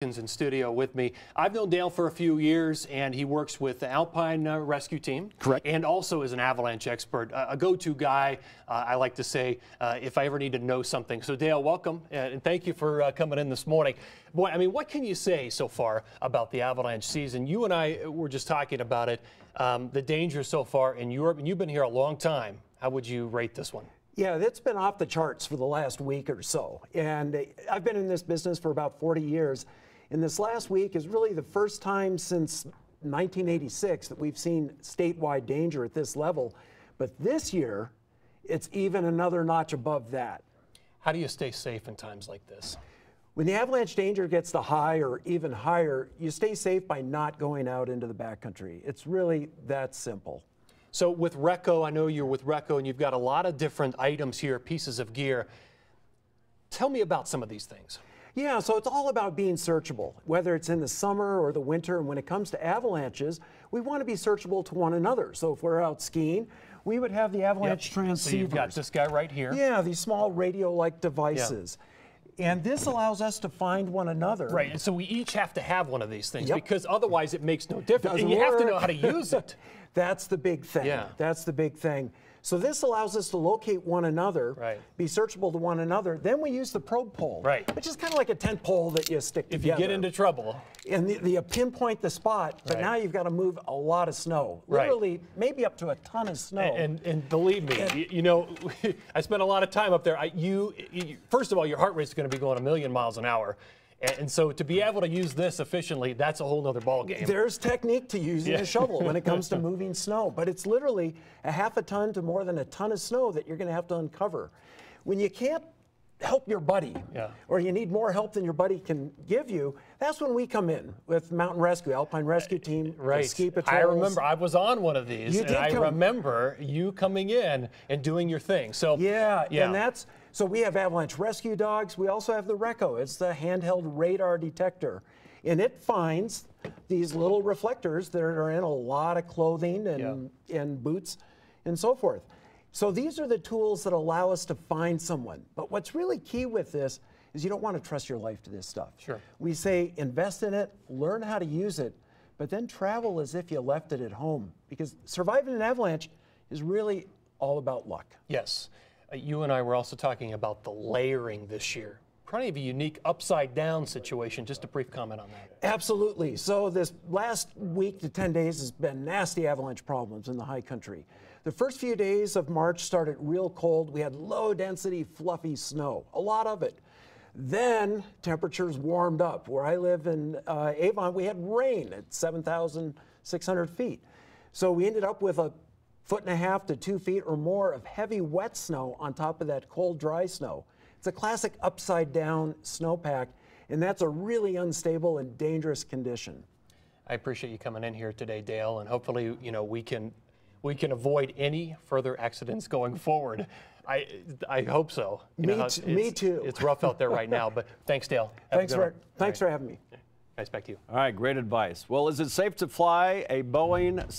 In studio with me. I've known Dale for a few years, and he works with the Alpine Rescue Team. Correct. And also is an avalanche expert, a go-to guy, I like to say, if I ever need to know something. So Dale, welcome, and thank you for coming in this morning. Boy, I mean, what can you say so far about the avalanche season? You and I were just talking about it, the danger so far in Europe, and you've been here a long time. How would you rate this one? Yeah, it's been off the charts for the last week or so. And I've been in this business for about 40 years. And this last week is really the first time since 1986 that we've seen statewide danger at this level. But this year, it's even another notch above that. How do you stay safe in times like this? When the avalanche danger gets to high or even higher, you stay safe by not going out into the backcountry. It's really that simple. So with Reco, I know you're with Reco, and you've got a lot of different items here, pieces of gear. Tell me about some of these things. Yeah, so it's all about being searchable, whether it's in the summer or the winter. And when it comes to avalanches, we want to be searchable to one another. So if we're out skiing, we would have the avalanche transceivers. So you've got this guy right here. Yeah, these small radio-like devices. Yeah. And this allows us to find one another. Right, and so we each have to have one of these things, yep, because otherwise it makes no difference. And you work. have to know how to use it. That's the big thing. Yeah. That's the big thing. So this allows us to locate one another, right, be searchable to one another. Then we use the probe pole, right, which is kind of like a tent pole that you stick together. If you get into trouble. And you pinpoint the spot, but now you've got to move a lot of snow. Literally, maybe up to a ton of snow. And believe me, you know, I spent a lot of time up there. First of all, your heart rate is going to be going a million miles an hour. And so to be able to use this efficiently, that's a whole nother ballgame. There's technique to using a shovel when it comes to moving snow, but it's literally a half a ton to more than a ton of snow that you're going to have to uncover. When you can't help your buddy, or you need more help than your buddy can give you, that's when we come in with Mountain Rescue, Alpine Rescue Team, ski patrols. I remember I was on one of these, and I remember you coming in and doing your thing. So yeah, and that's. So we have avalanche rescue dogs. We also have the Reco. It's the handheld radar detector. And it finds these little reflectors that are in a lot of clothing and boots and so forth. So these are the tools that allow us to find someone. But what's really key with this is you don't want to trust your life to this stuff. Sure. We say invest in it, learn how to use it, but then travel as if you left it at home. Because surviving an avalanche is really all about luck. Yes. You and I were also talking about the layering this year. Kind of a unique upside-down situation. Just a brief comment on that. Absolutely. So this last week to 10 days has been nasty avalanche problems in the high country. The first few days of March started real cold. We had low-density, fluffy snow, a lot of it. Then temperatures warmed up. Where I live in Avon, we had rain at 7,600 feet. So we ended up with a 1.5 to 2 feet or more of heavy wet snow on top of that cold dry snow. It's a classic upside down snowpack, and that's a really unstable and dangerous condition. I appreciate you coming in here today, Dale, and hopefully, you know, we can avoid any further accidents going forward. I hope so. Me too. It's rough out there right now, but thanks, Dale. Thanks for having me. Nice back to you. All right, great advice. Well, is it safe to fly a Boeing